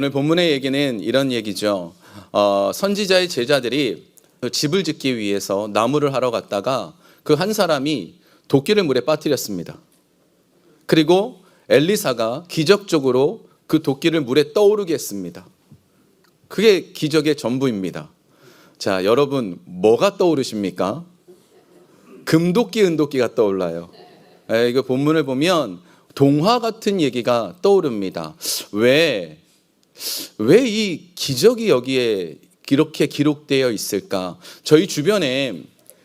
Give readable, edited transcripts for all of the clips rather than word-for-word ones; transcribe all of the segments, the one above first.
오늘 본문의 얘기는 이런 얘기죠. 선지자의 제자들이 집을 짓기 위해서 나무를 하러 갔다가 그 한 사람이 도끼를 물에 빠뜨렸습니다. 그리고 엘리사가 기적적으로 그 도끼를 물에 떠오르게 했습니다. 그게 기적의 전부입니다. 자, 여러분 뭐가 떠오르십니까? 금도끼, 은도끼가 떠올라요. 이거 본문을 보면 동화 같은 얘기가 떠오릅니다. 왜 이 기적이 여기에 이렇게 기록되어 있을까? 저희 주변에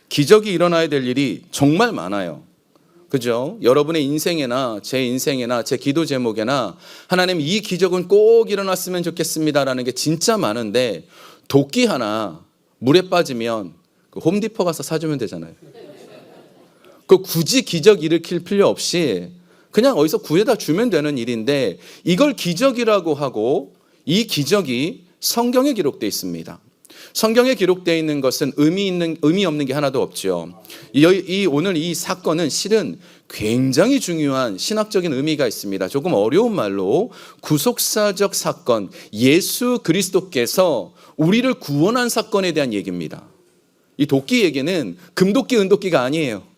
기적이 일어나야 될 일이 정말 많아요. 그죠? 여러분의 인생에나 제 인생에나 제 기도 제목에나 하나님 이 기적은 꼭 일어났으면 좋겠습니다라는 게 진짜 많은데 도끼 하나 물에 빠지면 홈디포 가서 사주면 되잖아요. 굳이 기적 일으킬 필요 없이 그냥 어디서 구해다 주면 되는 일인데 이걸 기적이라고 하고 이 기적이 성경에 기록되어 있습니다. 성경에 기록되어 있는 것은 의미 없는 게 하나도 없죠. 오늘 이 사건은 실은 굉장히 중요한 신학적인 의미가 있습니다. 조금 어려운 말로 구속사적 사건, 예수 그리스도께서 우리를 구원한 사건에 대한 얘기입니다. 이 도끼 얘기는 금도끼, 은도끼가 아니에요.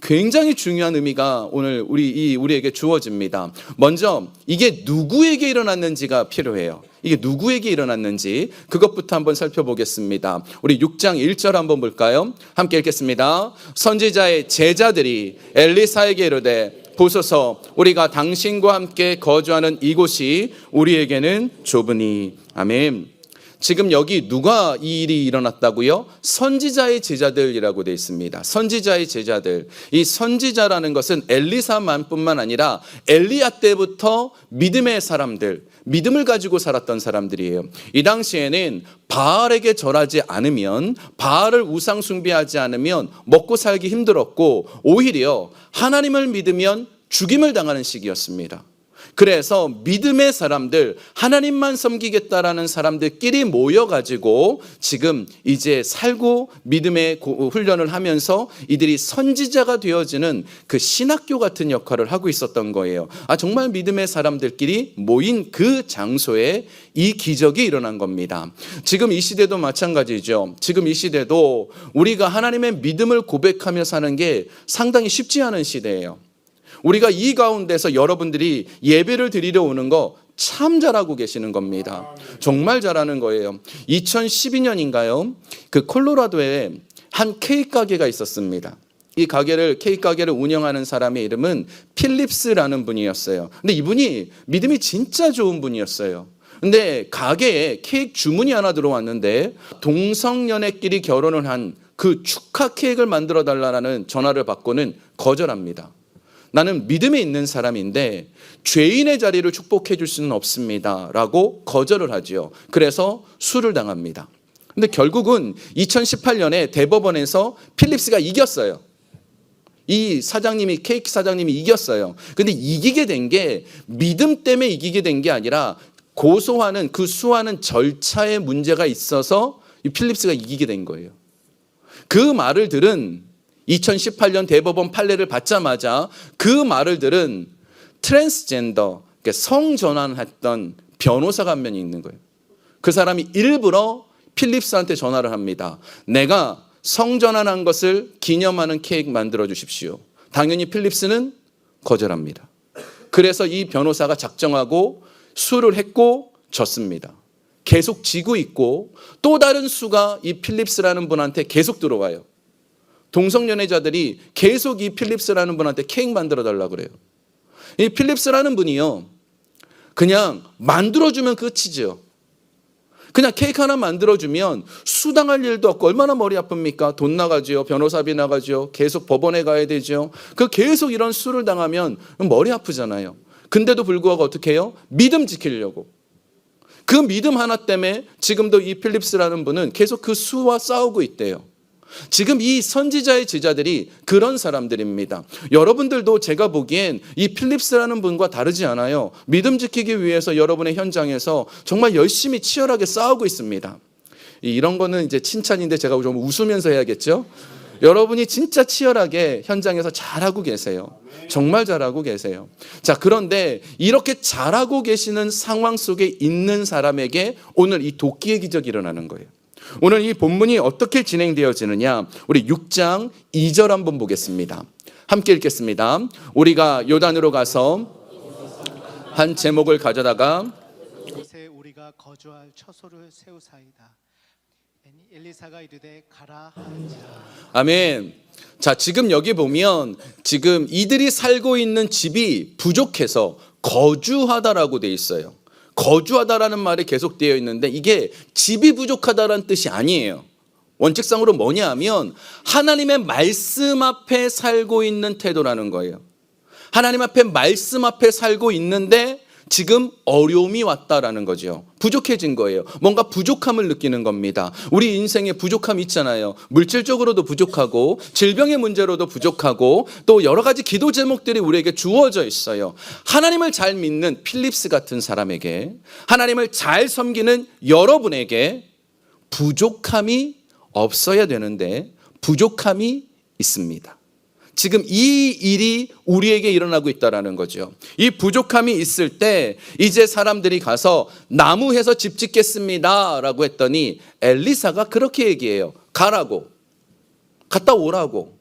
굉장히 중요한 의미가 오늘 우리에게 주어집니다. 먼저 이게 누구에게 일어났는지가 필요해요. 이게 누구에게 일어났는지 그것부터 한번 살펴보겠습니다. 우리 6장 1절 한번 볼까요? 함께 읽겠습니다. 선지자의 제자들이 엘리사에게 이르되 보소서 우리가 당신과 함께 거주하는 이곳이 우리에게는 좁으니. 아멘. 지금 여기 누가 이 일이 일어났다고요? 선지자의 제자들이라고 되어 있습니다. 선지자의 제자들. 이 선지자라는 것은 엘리사만뿐만 아니라 엘리야 때부터 믿음의 사람들, 믿음을 가지고 살았던 사람들이에요. 이 당시에는 바알에게 절하지 않으면, 바알을 우상 숭배하지 않으면 먹고 살기 힘들었고 오히려 하나님을 믿으면 죽임을 당하는 시기였습니다. 그래서 믿음의 사람들, 하나님만 섬기겠다라는 사람들끼리 모여가지고 지금 이제 살고 믿음의 훈련을 하면서 이들이 선지자가 되어지는 그 신학교 같은 역할을 하고 있었던 거예요. 정말 믿음의 사람들끼리 모인 그 장소에 이 기적이 일어난 겁니다. 지금 이 시대도 마찬가지죠. 지금 이 시대도 우리가 하나님의 믿음을 고백하며 사는 게 상당히 쉽지 않은 시대예요. 우리가 이 가운데서 여러분들이 예배를 드리러 오는 거 참 잘하고 계시는 겁니다. 정말 잘하는 거예요. 2012년인가요? 그 콜로라도에 한 케이크 가게가 있었습니다. 이 케이크 가게를 운영하는 사람의 이름은 필립스라는 분이었어요. 근데 이분이 믿음이 진짜 좋은 분이었어요. 근데 가게에 케이크 주문이 하나 들어왔는데 동성연애끼리 결혼을 한 그 축하 케이크를 만들어 달라는 전화를 받고는 거절합니다. 나는 믿음에 있는 사람인데 죄인의 자리를 축복해 줄 수는 없습니다 라고 거절을 하죠. 그래서 수를 당합니다. 근데 결국은 2018년에 대법원에서 필립스가 이겼어요. 케이크 사장님이 이겼어요. 근데 이기게 된 게 믿음 때문에 이기게 된 게 아니라 수하는 절차에 문제가 있어서 이 필립스가 이기게 된 거예요. 그 말을 들은 2018년 대법원 판례를 받자마자 그 말을 들은 트랜스젠더, 성전환했던 변호사가 한 명이 있는 거예요. 그 사람이 일부러 필립스한테 전화를 합니다. 내가 성전환한 것을 기념하는 케이크 만들어 주십시오. 당연히 필립스는 거절합니다. 그래서 이 변호사가 작정하고 수를 했고 졌습니다. 계속 지고 있고 또 다른 수가 이 필립스라는 분한테 계속 들어와요. 동성연애자들이 계속 이 필립스라는 분한테 케이크 만들어 달라고 그래요. 이 필립스라는 분이요, 그냥 만들어주면 끝이죠. 그냥 케이크 하나 만들어주면 수당할 일도 없고 얼마나 머리 아픕니까? 돈 나가죠. 변호사비 나가죠. 계속 법원에 가야 되죠. 계속 이런 수를 당하면 머리 아프잖아요. 근데도 불구하고 어떻게 해요? 믿음 지키려고. 그 믿음 하나 때문에 지금도 이 필립스라는 분은 계속 그 수와 싸우고 있대요. 지금 이 선지자의 제자들이 그런 사람들입니다. 여러분들도 제가 보기엔 이 필립스라는 분과 다르지 않아요. 믿음 지키기 위해서 여러분의 현장에서 정말 열심히 치열하게 싸우고 있습니다. 이런 거는 이제 칭찬인데 제가 좀 웃으면서 해야겠죠. 여러분이 진짜 치열하게 현장에서 잘하고 계세요. 정말 잘하고 계세요. 자, 그런데 이렇게 잘하고 계시는 상황 속에 있는 사람에게 오늘 이 도끼의 기적이 일어나는 거예요. 오늘 이 본문이 어떻게 진행되어지느냐, 우리 6장 2절 한번 보겠습니다. 함께 읽겠습니다. 우리가 요단으로 가서 한 제목을 가져다가 곳에 우리가 거주할 처소를 세우사이다. 엘리사가 이르되 가라 하는지라. 아멘. 자, 지금 여기 보면 지금 이들이 살고 있는 집이 부족해서 거주하다라고 돼 있어요. 거주하다라는 말이 계속 되어 있는데 이게 집이 부족하다라는 뜻이 아니에요. 원칙상으로 뭐냐 하면 하나님의 말씀 앞에 살고 있는 태도라는 거예요. 하나님 앞에 말씀 앞에 살고 있는데 지금 어려움이 왔다라는 거죠. 부족해진 거예요. 뭔가 부족함을 느끼는 겁니다. 우리 인생에 부족함이 있잖아요. 물질적으로도 부족하고 질병의 문제로도 부족하고 또 여러 가지 기도 제목들이 우리에게 주어져 있어요. 하나님을 잘 믿는 필립스 같은 사람에게, 하나님을 잘 섬기는 여러분에게 부족함이 없어야 되는데 부족함이 있습니다. 지금 이 일이 우리에게 일어나고 있다는 거죠. 이 부족함이 있을 때 이제 사람들이 가서 나무해서 집 짓겠습니다 라고 했더니 엘리사가 그렇게 얘기해요. 가라고, 갔다 오라고.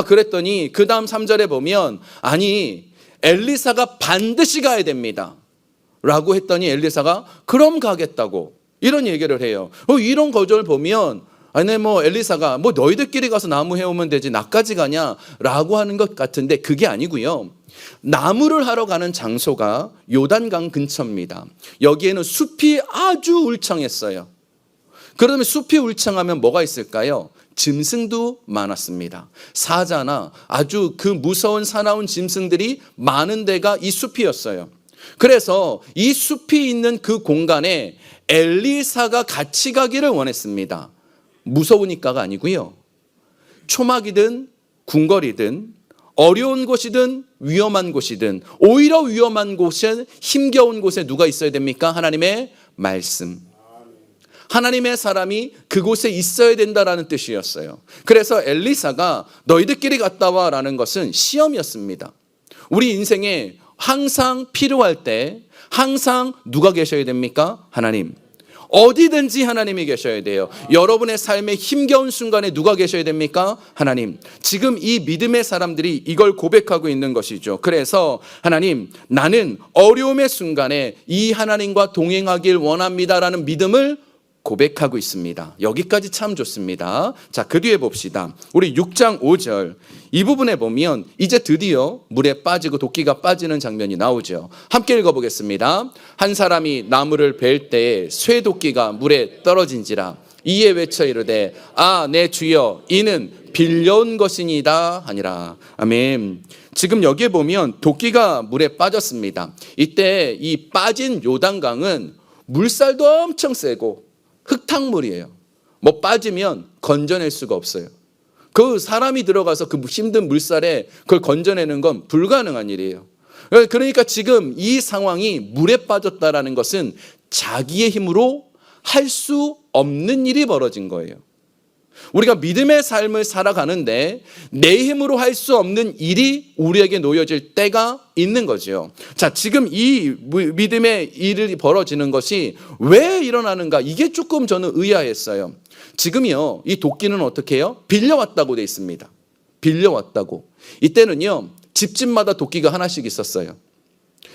그랬더니 그 다음 3절에 보면 아니 엘리사가 반드시 가야 됩니다 라고 했더니 엘리사가 그럼 가겠다고 이런 얘기를 해요. 이런 거절 보면 아니 엘리사가 너희들끼리 가서 나무 해오면 되지 나까지 가냐라고 하는 것 같은데 그게 아니고요. 나무를 하러 가는 장소가 요단강 근처입니다. 여기에는 숲이 아주 울창했어요. 그러면 숲이 울창하면 뭐가 있을까요? 짐승도 많았습니다. 사자나 아주 그 무서운 사나운 짐승들이 많은 데가 이 숲이었어요. 그래서 이 숲이 있는 그 공간에 엘리사가 같이 가기를 원했습니다. 무서우니까가 아니고요. 초막이든 궁궐이든 어려운 곳이든 위험한 곳이든 오히려 위험한 곳에 힘겨운 곳에 누가 있어야 됩니까? 하나님의 말씀. 하나님의 사람이 그곳에 있어야 된다라는 뜻이었어요. 그래서 엘리사가 너희들끼리 갔다 와라는 것은 시험이었습니다. 우리 인생에 항상 필요할 때 항상 누가 계셔야 됩니까? 하나님. 어디든지 하나님이 계셔야 돼요. 여러분의 삶의 힘겨운 순간에 누가 계셔야 됩니까? 하나님. 지금 이 믿음의 사람들이 이걸 고백하고 있는 것이죠. 그래서 하나님, 나는 어려움의 순간에 이 하나님과 동행하길 원합니다라는 믿음을 고백하고 있습니다. 여기까지 참 좋습니다. 자, 그 뒤에 봅시다. 우리 6장 5절 이 부분에 보면 이제 드디어 물에 빠지고 도끼가 빠지는 장면이 나오죠. 함께 읽어보겠습니다. 한 사람이 나무를 벨 때에 쇠도끼가 물에 떨어진지라 이에 외쳐 이르되 내 주여 이는 빌려온 것이니이다 하니라. 아멘. 지금 여기에 보면 도끼가 물에 빠졌습니다. 이때 이 빠진 요단강은 물살도 엄청 세고 흙탕물이에요. 빠지면 건져낼 수가 없어요. 그 사람이 들어가서 그 힘든 물살에 그걸 건져내는 건 불가능한 일이에요. 그러니까 지금 이 상황이 물에 빠졌다라는 것은 자기의 힘으로 할 수 없는 일이 벌어진 거예요. 우리가 믿음의 삶을 살아가는데 내 힘으로 할 수 없는 일이 우리에게 놓여질 때가 있는 거죠. 자, 지금 이 믿음의 일이 벌어지는 것이 왜 일어나는가? 이게 조금 저는 의아했어요. 지금요, 이 도끼는 어떻게 해요? 빌려왔다고 돼 있습니다. 빌려왔다고. 이때는요, 집집마다 도끼가 하나씩 있었어요.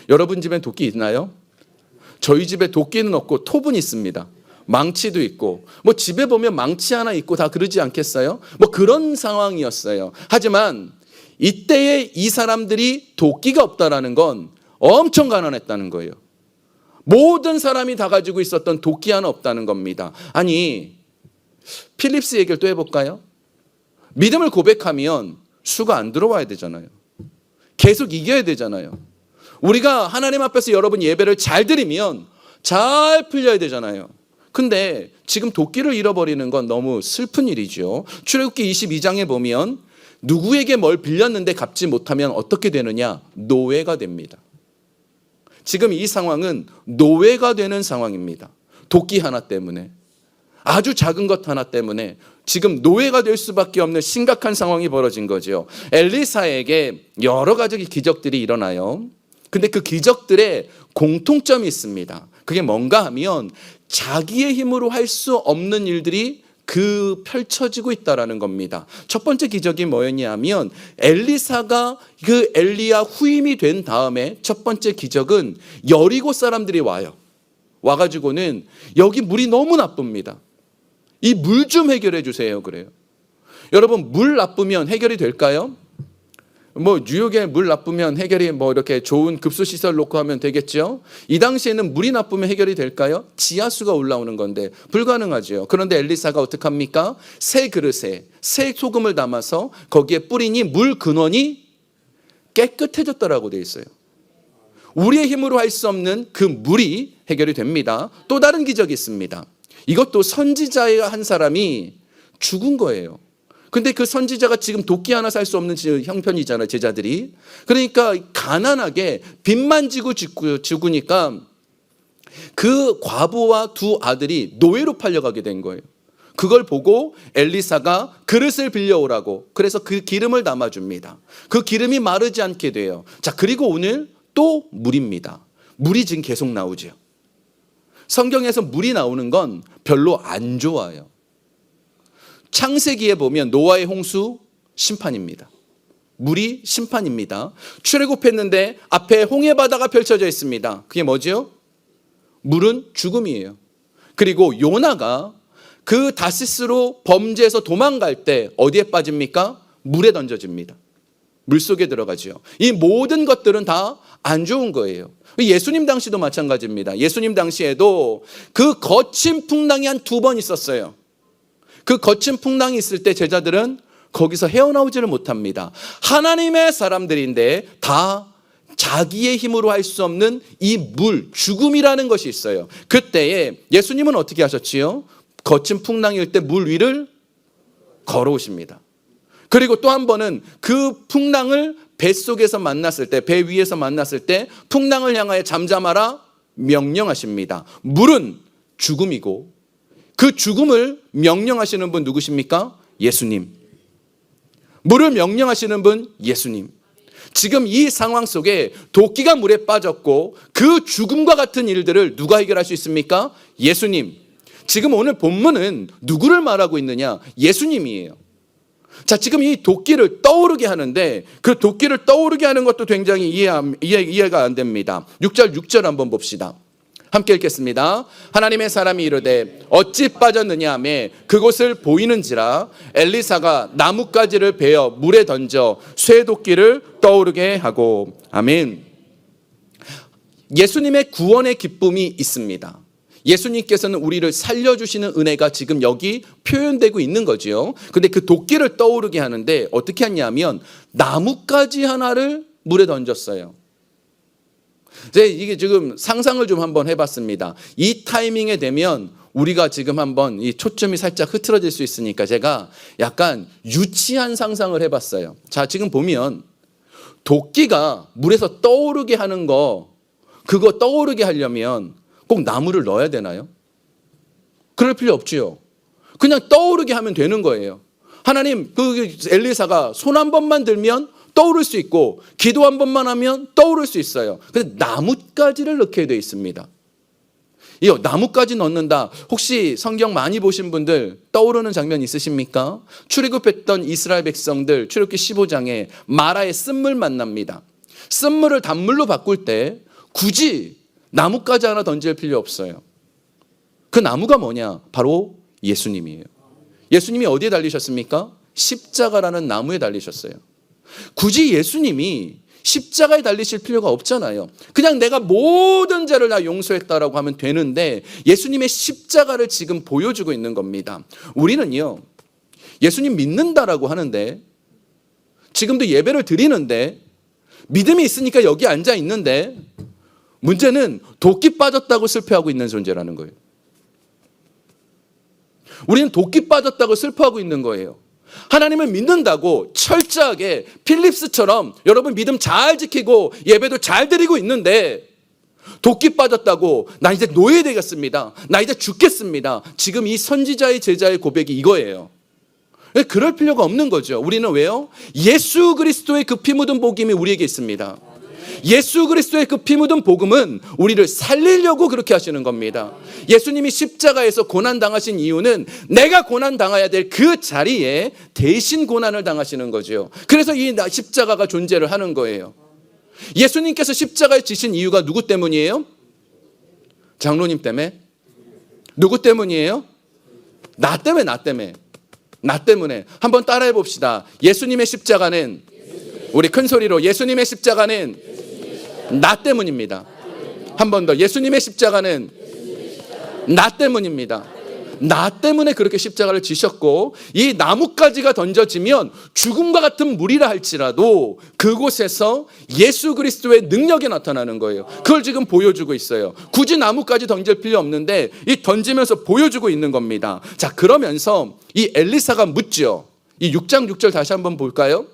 여러분 집엔 도끼 있나요? 저희 집에 도끼는 없고 톱은 있습니다. 망치도 있고 집에 보면 망치 하나 있고 다 그러지 않겠어요? 그런 상황이었어요. 하지만 이때에 이 사람들이 도끼가 없다라는 건 엄청 가난했다는 거예요. 모든 사람이 다 가지고 있었던 도끼 하나 없다는 겁니다. 아니 필립스 얘기를 또 해볼까요? 믿음을 고백하면 수가 안 들어와야 되잖아요. 계속 이겨야 되잖아요. 우리가 하나님 앞에서 여러분 예배를 잘 드리면 잘 풀려야 되잖아요. 근데 지금 도끼를 잃어버리는 건 너무 슬픈 일이죠. 출애굽기 22장에 보면 누구에게 뭘 빌렸는데 갚지 못하면 어떻게 되느냐? 노예가 됩니다. 지금 이 상황은 노예가 되는 상황입니다. 도끼 하나 때문에. 아주 작은 것 하나 때문에 지금 노예가 될 수밖에 없는 심각한 상황이 벌어진 거죠. 엘리사에게 여러 가지 기적들이 일어나요. 근데 그 기적들의 공통점이 있습니다. 그게 뭔가 하면 자기의 힘으로 할 수 없는 일들이 펼쳐지고 있다라는 겁니다. 첫 번째 기적이 뭐였냐면 엘리사가 그 엘리야 후임이 된 다음에 첫 번째 기적은 여리고 사람들이 와요. 와가지고는 여기 물이 너무 나쁩니다. 이 물 좀 해결해 주세요. 그래요. 여러분, 물 나쁘면 해결이 될까요? 뉴욕에 물 나쁘면 해결이 이렇게 좋은 급수시설 놓고 하면 되겠죠? 이 당시에는 물이 나쁘면 해결이 될까요? 지하수가 올라오는 건데 불가능하죠. 그런데 엘리사가 어떻게 합니까? 새 그릇에 새 소금을 담아서 거기에 뿌리니 물 근원이 깨끗해졌다라고 되어 있어요. 우리의 힘으로 할 수 없는 그 물이 해결이 됩니다. 또 다른 기적이 있습니다. 이것도 선지자의 한 사람이 죽은 거예요. 근데 그 선지자가 지금 도끼 하나 살 수 없는 형편이잖아요, 제자들이. 그러니까 가난하게 빚만 지고 죽으니까 그 과부와 두 아들이 노예로 팔려가게 된 거예요. 그걸 보고 엘리사가 그릇을 빌려오라고, 그래서 그 기름을 담아줍니다. 그 기름이 마르지 않게 돼요. 자, 그리고 오늘 또 물입니다. 물이 지금 계속 나오죠. 성경에서 물이 나오는 건 별로 안 좋아요. 창세기에 보면 노아의 홍수 심판입니다. 물이 심판입니다. 출애굽했는데 앞에 홍해 바다가 펼쳐져 있습니다. 그게 뭐죠? 물은 죽음이에요. 그리고 요나가 그 다시스로 범죄해서 도망갈 때 어디에 빠집니까? 물에 던져집니다. 물속에 들어가죠. 이 모든 것들은 다 안 좋은 거예요. 예수님 당시도 마찬가지입니다. 예수님 당시에도 그 거친 풍랑이 한 2번 있었어요. 그 거친 풍랑이 있을 때 제자들은 거기서 헤어나오지를 못합니다. 하나님의 사람들인데 다 자기의 힘으로 할 수 없는 이 물, 죽음이라는 것이 있어요. 그때에 예수님은 어떻게 하셨지요? 거친 풍랑일 때 물 위를 걸어오십니다. 그리고 또 한 번은 그 풍랑을 뱃속에서 만났을 때, 배 위에서 만났을 때 풍랑을 향하여 잠잠하라 명령하십니다. 물은 죽음이고 그 죽음을 명령하시는 분 누구십니까? 예수님. 물을 명령하시는 분 예수님. 지금 이 상황 속에 도끼가 물에 빠졌고 그 죽음과 같은 일들을 누가 해결할 수 있습니까? 예수님. 지금 오늘 본문은 누구를 말하고 있느냐? 예수님이에요. 자, 지금 이 도끼를 떠오르게 하는데 그 도끼를 떠오르게 하는 것도 굉장히 이해가 안 됩니다. 6절 한번 봅시다. 함께 읽겠습니다. 하나님의 사람이 이르되 어찌 빠졌느냐 하매 그곳을 보이는지라 엘리사가 나뭇가지를 베어 물에 던져 쇠도끼를 떠오르게 하고. 아멘. 예수님의 구원의 기쁨이 있습니다. 예수님께서는 우리를 살려주시는 은혜가 지금 여기 표현되고 있는 거죠. 근데 그 도끼를 떠오르게 하는데 어떻게 했냐면 나뭇가지 하나를 물에 던졌어요. 이게 지금 상상을 좀 한번 해봤습니다. 이 타이밍에 되면 우리가 지금 한번 이 초점이 살짝 흐트러질 수 있으니까 제가 약간 유치한 상상을 해봤어요. 자, 지금 보면 도끼가 물에서 떠오르게 하는 그거 떠오르게 하려면 꼭 나무를 넣어야 되나요? 그럴 필요 없지요. 그냥 떠오르게 하면 되는 거예요. 하나님, 그 엘리사가 손 한 번만 들면 떠오를 수 있고 기도 한 번만 하면 떠오를 수 있어요. 근데 나뭇가지를 넣게 되어 있습니다. 이 나뭇가지 넣는다. 혹시 성경 많이 보신 분들 떠오르는 장면 있으십니까? 출애굽했던 이스라엘 백성들 출애굽기 15장에 마라의 쓴물 만납니다. 쓴물을 단물로 바꿀 때 굳이 나뭇가지 하나 던질 필요 없어요. 그 나무가 뭐냐? 바로 예수님이에요. 예수님이 어디에 달리셨습니까? 십자가라는 나무에 달리셨어요. 굳이 예수님이 십자가에 달리실 필요가 없잖아요. 그냥 내가 모든 죄를 다 용서했다라고 하면 되는데 예수님의 십자가를 지금 보여주고 있는 겁니다. 우리는요, 예수님 믿는다라고 하는데 지금도 예배를 드리는데 믿음이 있으니까 여기 앉아 있는데 문제는 도끼 빠졌다고 슬퍼하고 있는 존재라는 거예요. 우리는 도끼 빠졌다고 슬퍼하고 있는 거예요. 하나님을 믿는다고 철저하게 필립스처럼 여러분 믿음 잘 지키고 예배도 잘 드리고 있는데 도끼 빠졌다고 나 이제 노예되겠습니다. 나 이제 죽겠습니다. 지금 이 선지자의 제자의 고백이 이거예요. 그럴 필요가 없는 거죠. 우리는 왜요? 예수 그리스도의 그 피 묻은 복음이 우리에게 있습니다. 예수 그리스도의 그 피 묻은 복음은 우리를 살리려고 그렇게 하시는 겁니다. 예수님이 십자가에서 고난 당하신 이유는 내가 고난 당해야 될 그 자리에 대신 고난을 당하시는 거죠. 그래서 이 십자가가 존재를 하는 거예요. 예수님께서 십자가에 지신 이유가 누구 때문이에요? 장로님 때문에? 누구 때문이에요? 나 때문에, 나 때문에. 나 때문에. 한번 따라해 봅시다. 예수님의 십자가는, 우리 큰 소리로, 예수님의 십자가는 나 때문입니다. 한 번 더. 예수님의 십자가는 나 때문입니다. 나 때문에 그렇게 십자가를 지셨고, 이 나뭇가지가 던져지면 죽음과 같은 물이라 할지라도 그곳에서 예수 그리스도의 능력이 나타나는 거예요. 그걸 지금 보여주고 있어요. 굳이 나뭇가지 던질 필요 없는데 이 던지면서 보여주고 있는 겁니다. 자, 그러면서 이 엘리사가 묻죠. 이 6장 6절 다시 한번 볼까요?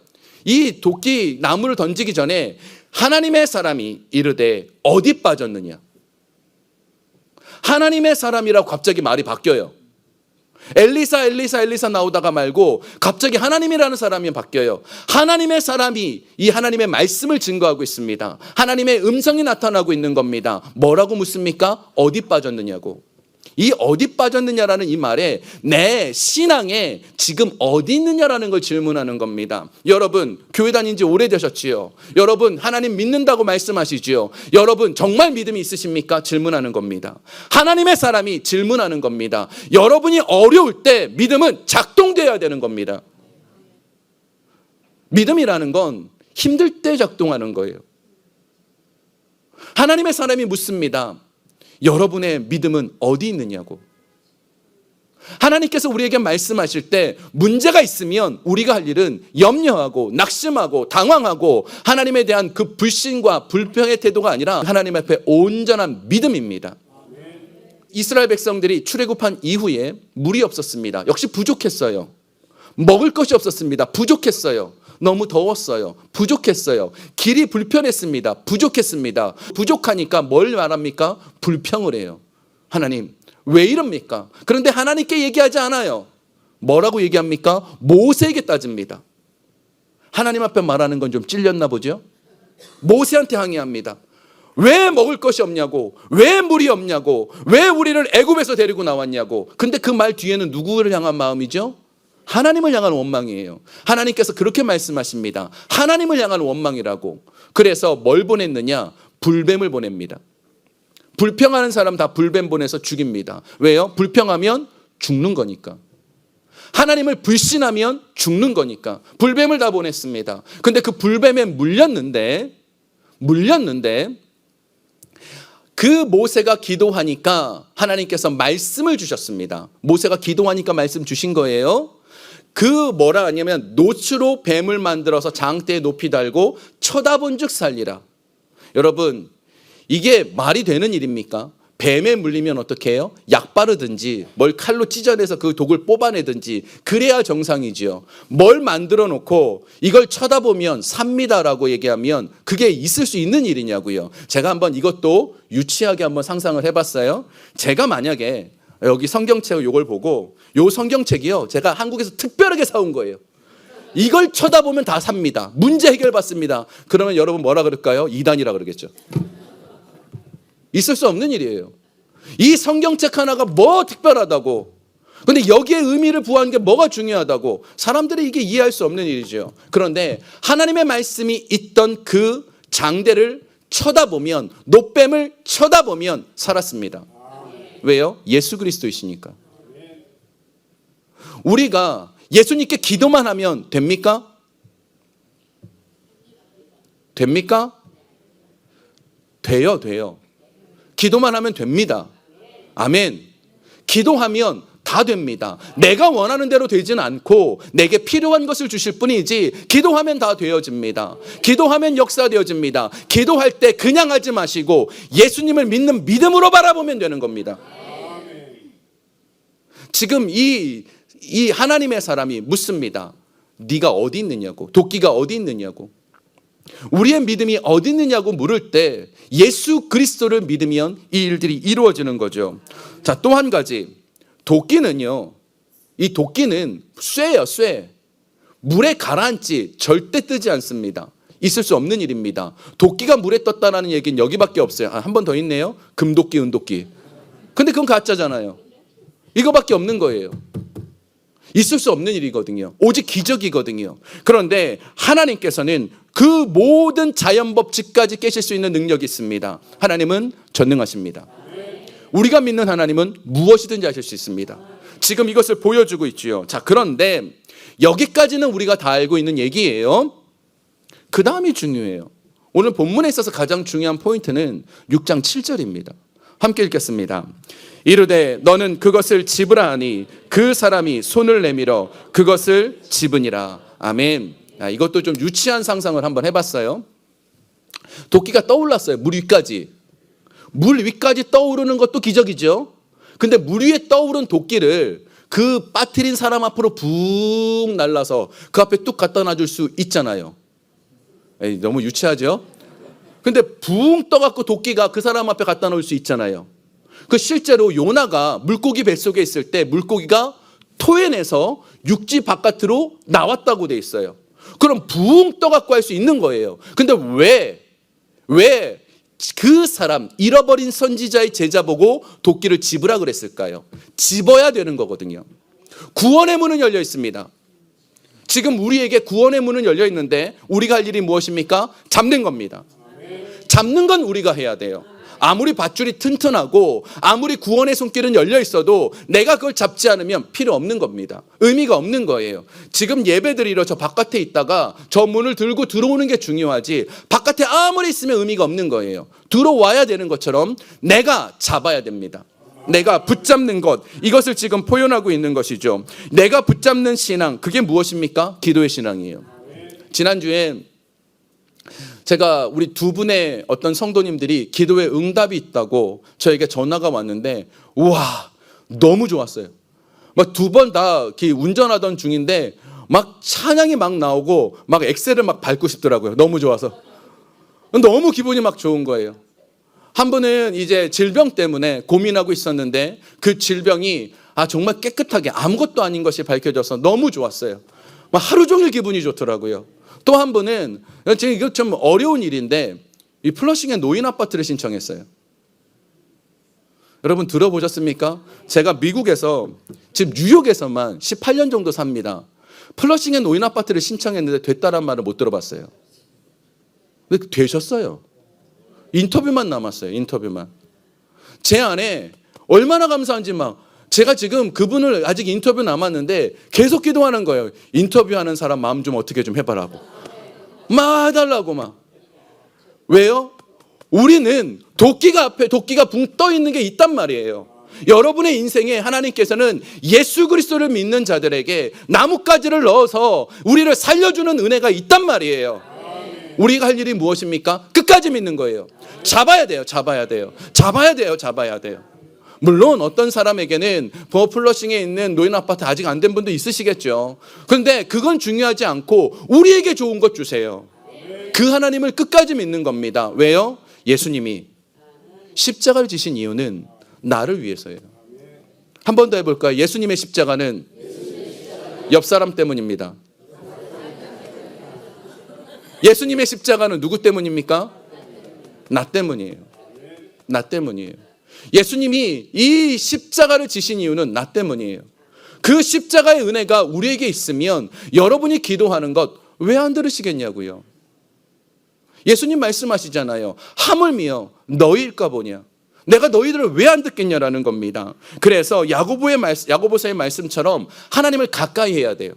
이 도끼 나무를 던지기 전에 하나님의 사람이 이르되 어디 빠졌느냐? 하나님의 사람이라고 갑자기 말이 바뀌어요. 엘리사 엘리사 엘리사 나오다가 말고 갑자기 하나님이라는 사람이 바뀌어요. 하나님의 사람이 이 하나님의 말씀을 증거하고 있습니다. 하나님의 음성이 나타나고 있는 겁니다. 뭐라고 묻습니까? 어디 빠졌느냐고. 이 어디 빠졌느냐라는 이 말에 내 신앙에 지금 어디 있느냐라는 걸 질문하는 겁니다. 여러분, 교회 다닌 지 오래되셨지요? 여러분, 하나님 믿는다고 말씀하시지요? 여러분, 정말 믿음이 있으십니까? 질문하는 겁니다. 하나님의 사람이 질문하는 겁니다. 여러분이 어려울 때 믿음은 작동돼야 되는 겁니다. 믿음이라는 건 힘들 때 작동하는 거예요. 하나님의 사람이 묻습니다. 여러분의 믿음은 어디 있느냐고. 하나님께서 우리에게 말씀하실 때 문제가 있으면 우리가 할 일은 염려하고 낙심하고 당황하고 하나님에 대한 그 불신과 불평의 태도가 아니라 하나님 앞에 온전한 믿음입니다. 이스라엘 백성들이 출애굽한 이후에 물이 없었습니다. 역시 부족했어요. 먹을 것이 없었습니다. 부족했어요. 너무 더웠어요. 부족했어요. 길이 불편했습니다. 부족했습니다. 부족하니까 뭘 말합니까? 불평을 해요. 하나님, 왜 이럽니까? 그런데 하나님께 얘기하지 않아요. 뭐라고 얘기합니까? 모세에게 따집니다. 하나님 앞에 말하는 건 좀 찔렸나 보죠? 모세한테 항의합니다. 왜 먹을 것이 없냐고, 왜 물이 없냐고, 왜 우리를 애굽에서 데리고 나왔냐고. 근데 그 말 뒤에는 누구를 향한 마음이죠? 하나님을 향한 원망이에요. 하나님께서 그렇게 말씀하십니다. 하나님을 향한 원망이라고. 그래서 뭘 보냈느냐? 불뱀을 보냅니다. 불평하는 사람 다 불뱀 보내서 죽입니다. 왜요? 불평하면 죽는 거니까. 하나님을 불신하면 죽는 거니까. 불뱀을 다 보냈습니다. 근데 그 불뱀에 물렸는데 그 모세가 기도하니까 하나님께서 말씀을 주셨습니다. 모세가 기도하니까 말씀 주신 거예요. 그 뭐라 하냐면 노추로 뱀을 만들어서 장대에 높이 달고 쳐다본 즉 살리라. 여러분, 이게 말이 되는 일입니까? 뱀에 물리면 어떻게 해요? 약 바르든지 뭘 칼로 찢어내서 그 독을 뽑아내든지 그래야 정상이지요. 뭘 만들어 놓고 이걸 쳐다보면 삽니다라고 얘기하면 그게 있을 수 있는 일이냐고요. 제가 한번 이것도 유치하게 한번 상상을 해봤어요. 제가 만약에 여기 성경책 이걸 보고 요 성경책이요, 제가 한국에서 특별하게 사온 거예요. 이걸 쳐다보면 다 삽니다. 문제 해결 받습니다. 그러면 여러분 뭐라 그럴까요? 이단이라 그러겠죠. 있을 수 없는 일이에요. 이 성경책 하나가 뭐 특별하다고. 근데 여기에 의미를 부여하는 게 뭐가 중요하다고. 사람들이 이게 이해할 수 없는 일이죠. 그런데 하나님의 말씀이 있던 그 장대를 쳐다보면, 노뱀을 쳐다보면 살았습니다. 왜요? 예수 그리스도이시니까. 우리가 예수님께 기도만 하면 됩니까? 됩니까? 돼요. 기도만 하면 됩니다. 아멘. 기도하면 다 됩니다. 내가 원하는 대로 되지는 않고 내게 필요한 것을 주실 뿐이지 기도하면 다 되어집니다. 기도하면 역사되어집니다. 기도할 때 그냥 하지 마시고 예수님을 믿는 믿음으로 바라보면 되는 겁니다. 지금 이 하나님의 사람이 묻습니다. 네가 어디 있느냐고. 도끼가 어디 있느냐고. 우리의 믿음이 어디 있느냐고 물을 때 예수 그리스도를 믿으면 이 일들이 이루어지는 거죠. 자, 또 한 가지. 도끼는요, 이 도끼는 쇠예요, 쇠. 물에 가라앉지 절대 뜨지 않습니다. 있을 수 없는 일입니다. 도끼가 물에 떴다는 얘기는 여기밖에 없어요. 한 번 더 있네요. 금도끼, 은도끼. 근데 그건 가짜잖아요. 이거밖에 없는 거예요. 있을 수 없는 일이거든요. 오직 기적이거든요. 그런데 하나님께서는 그 모든 자연 법칙까지 깨실 수 있는 능력이 있습니다. 하나님은 전능하십니다. 우리가 믿는 하나님은 무엇이든지 하실 수 있습니다. 지금 이것을 보여주고 있지요. 자, 그런데 여기까지는 우리가 다 알고 있는 얘기예요. 그 다음이 중요해요. 오늘 본문에 있어서 가장 중요한 포인트는 6장 7절입니다. 함께 읽겠습니다. 이르되 너는 그것을 집으라 하니 그 사람이 손을 내밀어 그것을 집으니라. 아멘. 이것도 좀 유치한 상상을 한번 해봤어요. 도끼가 떠올랐어요. 물 위까지. 물 위까지 떠오르는 것도 기적이죠. 근데 물 위에 떠오른 도끼를 그 빠뜨린 사람 앞으로 붕 날라서 그 앞에 뚝 갖다 놔줄 수 있잖아요. 에이, 너무 유치하죠? 근데 붕 떠갖고 도끼가 그 사람 앞에 갖다 놓을 수 있잖아요. 그 실제로 요나가 물고기 뱃속에 있을 때 물고기가 토해내서 육지 바깥으로 나왔다고 돼 있어요. 그럼 붕 떠갖고 할 수 있는 거예요. 근데 왜 그 사람 잃어버린 선지자의 제자 보고 도끼를 집으라 그랬을까요? 집어야 되는 거거든요. 구원의 문은 열려 있습니다. 지금 우리에게 구원의 문은 열려 있는데 우리가 할 일이 무엇입니까? 잡는 겁니다. 잡는 건 우리가 해야 돼요. 아무리 밧줄이 튼튼하고 아무리 구원의 손길은 열려 있어도 내가 그걸 잡지 않으면 필요 없는 겁니다. 의미가 없는 거예요. 지금 예배 드리러 저 바깥에 있다가 저 문을 들고 들어오는 게 중요하지 바깥에 아무리 있으면 의미가 없는 거예요. 들어와야 되는 것처럼 내가 잡아야 됩니다. 내가 붙잡는 것, 이것을 지금 표현하고 있는 것이죠. 내가 붙잡는 신앙, 그게 무엇입니까? 기도의 신앙이에요. 지난주에 제가 우리 두 분의 어떤 성도님들이 기도에 응답이 있다고 저에게 전화가 왔는데, 우와, 너무 좋았어요. 막 두 번 다 운전하던 중인데 막 찬양이 막 나오고 막 엑셀을 막 밟고 싶더라고요. 너무 좋아서. 너무 기분이 막 좋은 거예요. 한 분은 이제 질병 때문에 고민하고 있었는데 그 질병이 정말 깨끗하게 아무것도 아닌 것이 밝혀져서 너무 좋았어요. 막 하루 종일 기분이 좋더라고요. 또 한 분은 지금 이거 좀 어려운 일인데 이 플러싱의 노인 아파트를 신청했어요. 여러분 들어보셨습니까? 제가 미국에서 지금 뉴욕에서만 18년 정도 삽니다. 플러싱의 노인 아파트를 신청했는데 됐다란 말을 못 들어봤어요. 근데 되셨어요. 인터뷰만 남았어요. 인터뷰만. 제 안에 얼마나 감사한지 막 제가 지금 그분을 아직 인터뷰 남았는데 계속 기도하는 거예요. 인터뷰하는 사람 마음 좀 어떻게 좀 해봐라고. 막 해달라고 막. 왜요? 우리는 도끼가 앞에 도끼가 붕 떠 있는 게 있단 말이에요. 여러분의 인생에 하나님께서는 예수 그리스도를 믿는 자들에게 나뭇가지를 넣어서 우리를 살려주는 은혜가 있단 말이에요. 우리가 할 일이 무엇입니까? 끝까지 믿는 거예요. 잡아야 돼요. 잡아야 돼요. 잡아야 돼요. 잡아야 돼요. 물론 어떤 사람에게는 플러싱에 있는 노인 아파트 아직 안 된 분도 있으시겠죠. 그런데 그건 중요하지 않고 우리에게 좋은 것 주세요. 그 하나님을 끝까지 믿는 겁니다. 왜요? 예수님이 십자가를 지신 이유는 나를 위해서예요. 한 번 더 해볼까요? 예수님의 십자가는 옆 사람 때문입니다. 예수님의 십자가는 누구 때문입니까? 나 때문이에요. 나 때문이에요. 예수님이 이 십자가를 지신 이유는 나 때문이에요. 그 십자가의 은혜가 우리에게 있으면 여러분이 기도하는 것 왜 안 들으시겠냐고요. 예수님 말씀하시잖아요. 하물며 너희일까 보냐. 내가 너희들을 왜 안 듣겠냐라는 겁니다. 그래서 야고보서의 말씀처럼 하나님을 가까이 해야 돼요.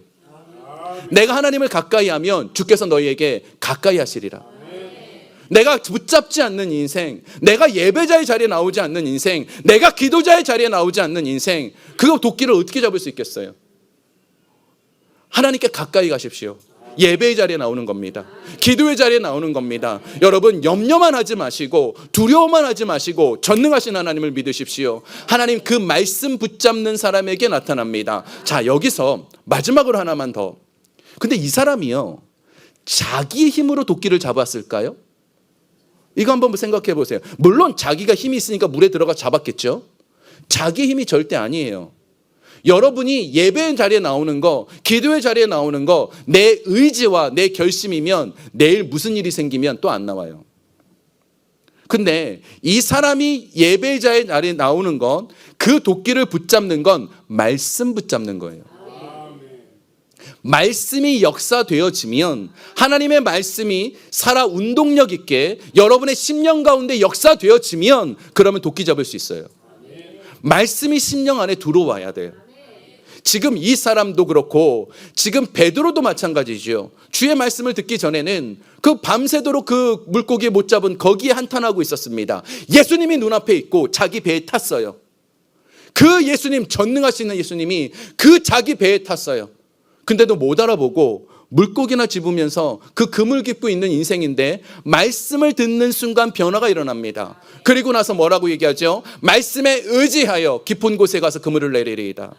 내가 하나님을 가까이 하면 주께서 너희에게 가까이 하시리라. 내가 붙잡지 않는 인생, 내가 예배자의 자리에 나오지 않는 인생, 내가 기도자의 자리에 나오지 않는 인생, 그거 도끼를 어떻게 잡을 수 있겠어요? 하나님께 가까이 가십시오. 예배의 자리에 나오는 겁니다. 기도의 자리에 나오는 겁니다. 여러분 염려만 하지 마시고 두려워만 하지 마시고 전능하신 하나님을 믿으십시오. 하나님 그 말씀 붙잡는 사람에게 나타납니다. 자, 여기서 마지막으로 하나만 더. 근데 이 사람이요, 자기의 힘으로 도끼를 잡았을까요? 이거 한번 생각해 보세요. 물론 자기가 힘이 있으니까 물에 들어가 잡았겠죠. 자기 힘이 절대 아니에요. 여러분이 예배의 자리에 나오는 거, 기도의 자리에 나오는 거, 내 의지와 내 결심이면 내일 무슨 일이 생기면 또 안 나와요. 근데 이 사람이 예배의 자리에 나오는 건, 그 도끼를 붙잡는 건 말씀 붙잡는 거예요. 말씀이 역사되어지면, 하나님의 말씀이 살아 운동력 있게 여러분의 심령 가운데 역사되어지면, 그러면 도끼 잡을 수 있어요. 말씀이 심령 안에 들어와야 돼요. 지금 이 사람도 그렇고 지금 베드로도 마찬가지죠. 주의 말씀을 듣기 전에는 그 밤새도록 그 물고기 못 잡은 거기에 한탄하고 있었습니다. 예수님이 눈앞에 있고 자기 배에 탔어요. 그 예수님, 전능하시는 예수님이 그 자기 배에 탔어요. 근데도 못 알아보고 물고기나 집으면서 그 그물 깊고 있는 인생인데, 말씀을 듣는 순간 변화가 일어납니다. 그리고 나서 뭐라고 얘기하죠? 말씀에 의지하여 깊은 곳에 가서 그물을 내리리이다.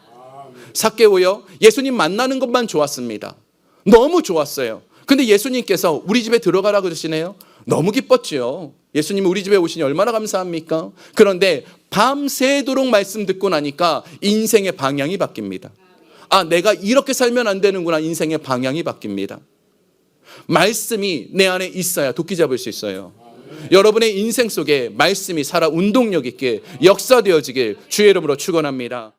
삭개오요, 예수님 만나는 것만 좋았습니다. 너무 좋았어요. 근데 예수님께서 우리 집에 들어가라 그러시네요. 너무 기뻤죠. 예수님이 우리 집에 오시니 얼마나 감사합니까? 그런데 밤새도록 말씀 듣고 나니까 인생의 방향이 바뀝니다. 아, 내가 이렇게 살면 안 되는구나. 인생의 방향이 바뀝니다. 말씀이 내 안에 있어야 도끼 잡을 수 있어요. 여러분의 인생 속에 말씀이 살아 운동력 있게 역사되어지길 주의 이름으로 축원합니다.